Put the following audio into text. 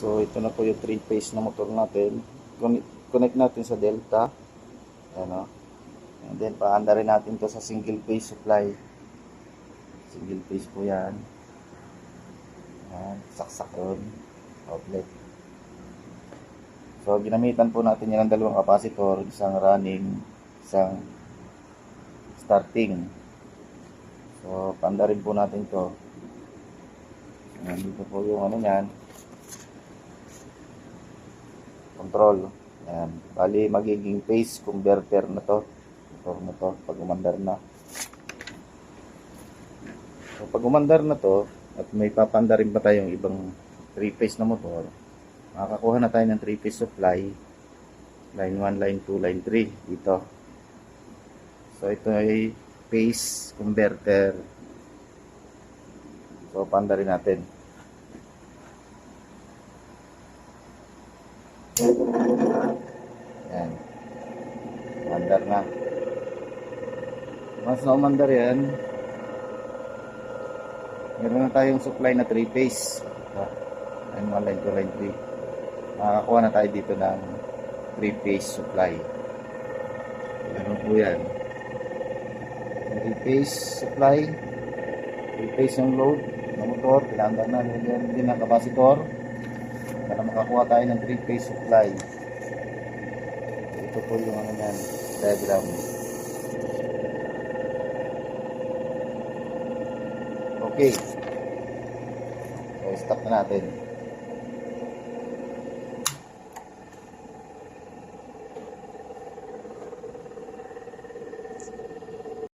So ito na po yung 3-phase na motor natin. Connect natin sa Delta. Ayan o. And then paanda rin natin to sa single phase supply. Single phase po yan. Ayan, saksak ron. Outlet. So ginamitan po natin yan ng dalawang capacitor. Isang running, isang starting. So paanda rin po natin to. Ayan, dito po yung ano yan. Control. Ayan. Bali magiging phase converter na to. Motor na to pag umandar na. So pag umandar na to at may papanda rin pa tayong ibang 3-phase na motor, makakakuha na tayo ng 3-phase supply. Line 1, line 2, line 3 dito. So ito ay phase converter. So panda rin natin. Ayan. Umandar na. Once na umandar yan, meron na tayong supply na 3-phase. Line 1, line 2, line 3. Makakakuha na tayo dito ng 3-phase supply. Ano po yan? 3-phase supply. 3-phase yung load ng motor. Kailangan na din ng capacitor para makakuha tayo ng 3-phase supply. Ito po yung ano yan, diagram. Okay. So, stop na natin.